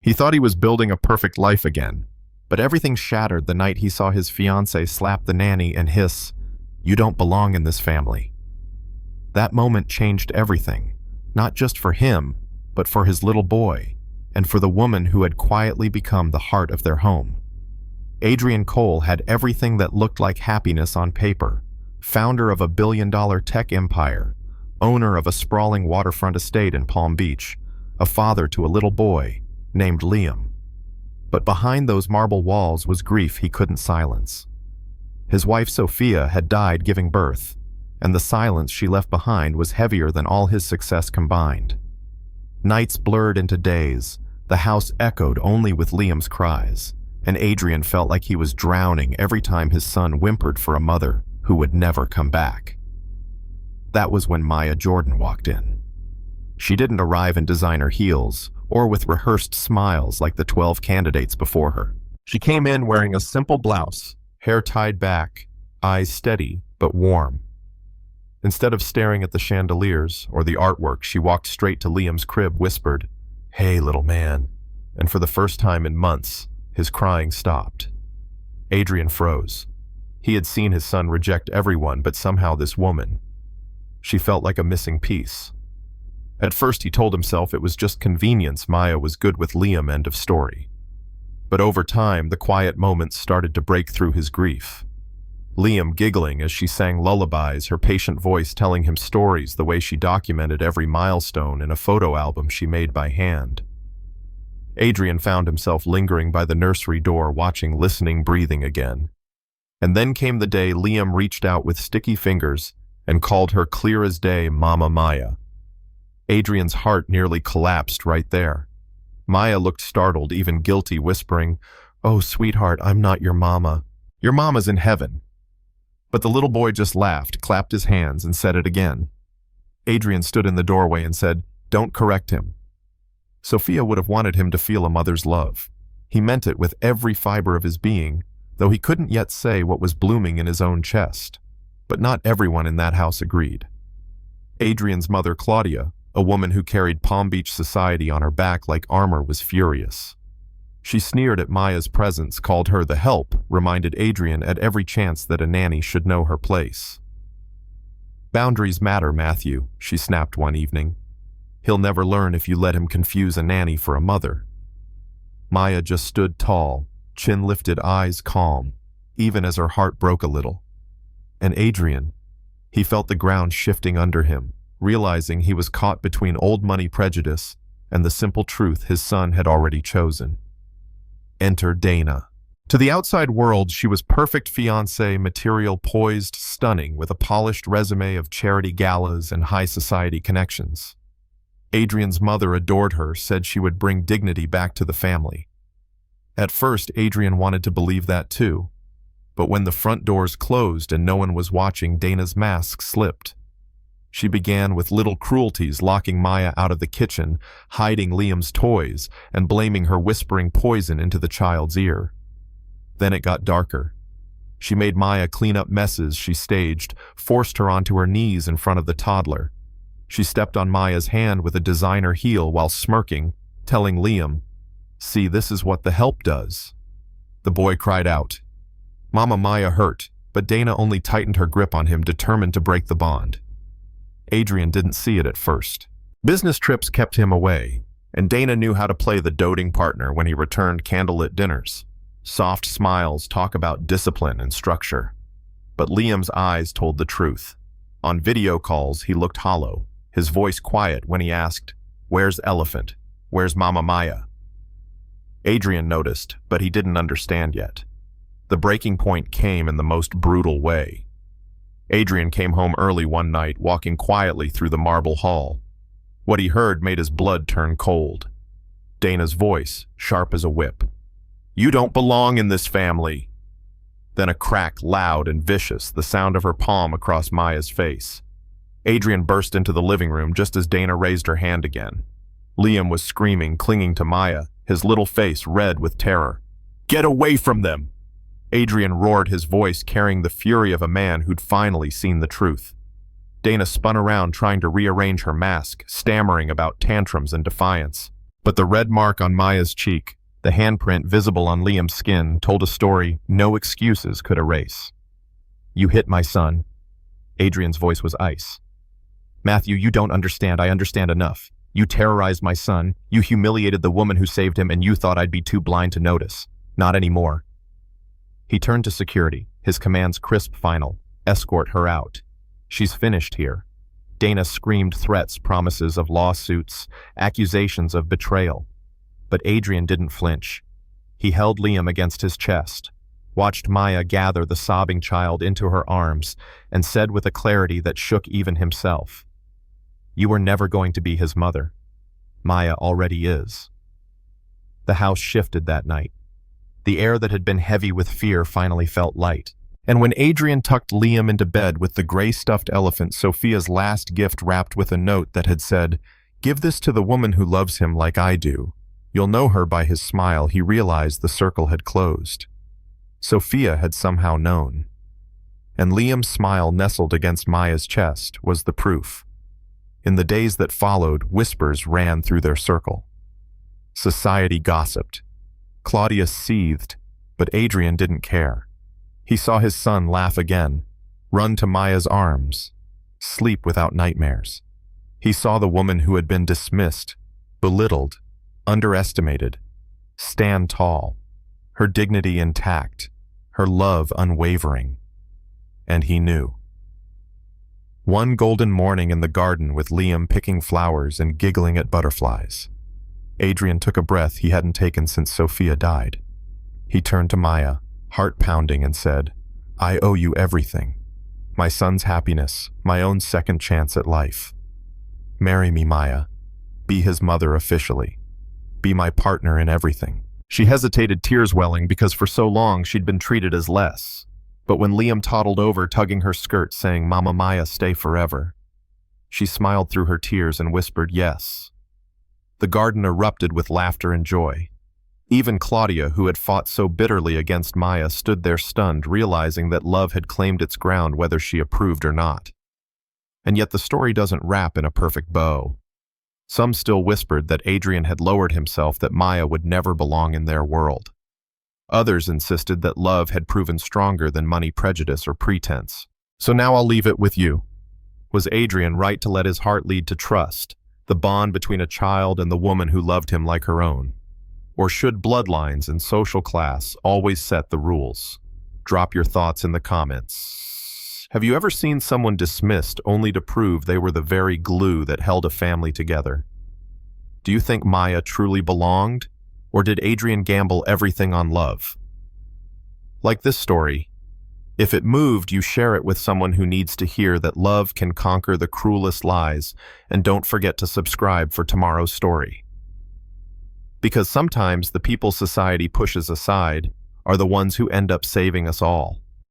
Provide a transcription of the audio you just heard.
He thought he was building a perfect life again, but everything shattered the night he saw his fiancée slap the nanny and hiss, "You don't belong in this family." That moment changed everything, not just for him, but for his little boy, and for the woman who had quietly become the heart of their home. Adrian Cole had everything that looked like happiness on paper: founder of a billion-dollar tech empire, owner of a sprawling waterfront estate in Palm Beach, a father to a little boy named Liam. But behind those marble walls was grief he couldn't silence. His wife Sophia had died giving birth, and the silence she left behind was heavier than all his success combined. Nights blurred into days, the house echoed only with Liam's cries, and Adrian felt like he was drowning every time his son whimpered for a mother who would never come back. That was when Maya Jordan walked in. She didn't arrive in designer heels or with rehearsed smiles like the 12 candidates before her. She came in wearing a simple blouse, hair tied back, eyes steady but warm. Instead of staring at the chandeliers or the artwork, she walked straight to Liam's crib, whispered, "Hey, little man," and for the first time in months, his crying stopped. Adrian froze. He had seen his son reject everyone, but somehow this woman. She felt like a missing piece. At first he told himself it was just convenience. Maya was good with Liam, end of story. But over time, the quiet moments started to break through his grief. Liam giggling as she sang lullabies, her patient voice telling him stories the way she documented every milestone in a photo album she made by hand. Adrian found himself lingering by the nursery door, watching, listening, breathing again. And then came the day Liam reached out with sticky fingers and called her clear as day Mama Maya. Adrian's heart nearly collapsed right there. Maya looked startled, even guilty, whispering, "Oh, sweetheart, I'm not your mama. Your mama's in heaven." But the little boy just laughed, clapped his hands, and said it again. Adrian stood in the doorway and said, "Don't correct him." Sophia would have wanted him to feel a mother's love. He meant it with every fiber of his being, though he couldn't yet say what was blooming in his own chest. But not everyone in that house agreed. Adrian's mother, Claudia, a woman who carried Palm Beach society on her back like armor, was furious. She sneered at Maya's presence, called her the help, reminded Adrian at every chance that a nanny should know her place. "Boundaries matter, Matthew," she snapped one evening. "He'll never learn if you let him confuse a nanny for a mother." Maya just stood tall, chin lifted, eyes calm, even as her heart broke a little. And Adrian, he felt the ground shifting under him, realizing he was caught between old money prejudice and the simple truth his son had already chosen. Enter Dana. To the outside world, she was perfect fiancée material, poised, stunning, with a polished resume of charity galas and high society connections. Adrian's mother adored her, said she would bring dignity back to the family. At first, Adrian wanted to believe that too. But when the front doors closed and no one was watching, Dana's mask slipped. She began with little cruelties, locking Maya out of the kitchen, hiding Liam's toys, and blaming her, whispering poison into the child's ear. Then it got darker. She made Maya clean up messes she staged, forced her onto her knees in front of the toddler. She stepped on Maya's hand with a designer heel while smirking, telling Liam, "See, this is what the help does." The boy cried out. Mama Maya hurt, but Dana only tightened her grip on him, determined to break the bond. Adrian didn't see it at first. Business trips kept him away, and Dana knew how to play the doting partner when he returned candlelit dinners. Soft smiles, talk about discipline and structure. But Liam's eyes told the truth. On video calls, he looked hollow, his voice quiet when he asked, "Where's Elephant? Where's Mama Maya?" Adrian noticed, but he didn't understand yet. The breaking point came in the most brutal way. Adrian came home early one night, walking quietly through the marble hall. What he heard made his blood turn cold. Dana's voice, sharp as a whip. "You don't belong in this family." Then a crack, loud and vicious, the sound of her palm across Maya's face. Adrian burst into the living room just as Dana raised her hand again. Liam was screaming, clinging to Maya, his little face red with terror. "Get away from them!" Adrian roared, his voice carrying the fury of a man who'd finally seen the truth. Dana spun around, trying to rearrange her mask, stammering about tantrums and defiance. But the red mark on Maya's cheek, the handprint visible on Liam's skin, told a story no excuses could erase. "You hit my son." Adrian's voice was ice. "Matthew, you don't understand. I understand enough. You terrorized my son, you humiliated the woman who saved him, and you thought I'd be too blind to notice. Not anymore." He turned to security, his commands crisp final. "Escort her out. She's finished here." Dana screamed threats, promises of lawsuits, accusations of betrayal. But Adrian didn't flinch. He held Liam against his chest, watched Maya gather the sobbing child into her arms, and said with a clarity that shook even himself, "You were never going to be his mother. Maya already is." The house shifted that night. The air that had been heavy with fear finally felt light. And when Adrian tucked Liam into bed with the gray stuffed elephant, Sophia's last gift wrapped with a note that had said, "Give this to the woman who loves him like I do. You'll know her by his smile," he realized the circle had closed. Sophia had somehow known. And Liam's smile nestled against Maya's chest was the proof. In the days that followed, whispers ran through their circle. Society gossiped. Claudia seethed, but Adrian didn't care. He saw his son laugh again, run to Maya's arms, sleep without nightmares. He saw the woman who had been dismissed, belittled, underestimated, stand tall, her dignity intact, her love unwavering. And he knew. One golden morning in the garden with Liam picking flowers and giggling at butterflies, Adrian took a breath he hadn't taken since Sophia died. He turned to Maya, heart pounding, and said, "I owe you everything. My son's happiness, my own second chance at life. Marry me, Maya. Be his mother officially. Be my partner in everything." She hesitated, tears welling, because for so long she'd been treated as less. But when Liam toddled over, tugging her skirt, saying, "Mama Maya, stay forever," she smiled through her tears and whispered yes. The garden erupted with laughter and joy. Even Claudia, who had fought so bitterly against Maya, stood there stunned, realizing that love had claimed its ground whether she approved or not. And yet the story doesn't wrap in a perfect bow. Some still whispered that Adrian had lowered himself, that Maya would never belong in their world. Others insisted that love had proven stronger than money, prejudice, or pretense. So now I'll leave it with you. Was Adrian right to let his heart lead to trust, the bond between a child and the woman who loved him like her own? Or should bloodlines and social class always set the rules? Drop your thoughts in the comments. Have you ever seen someone dismissed only to prove they were the very glue that held a family together? Do you think Maya truly belonged? Or did Adrian gamble everything on love? Like this story, if it moved you, share it with someone who needs to hear that love can conquer the cruelest lies, and don't forget to subscribe for tomorrow's story. Because sometimes the people society pushes aside are the ones who end up saving us all.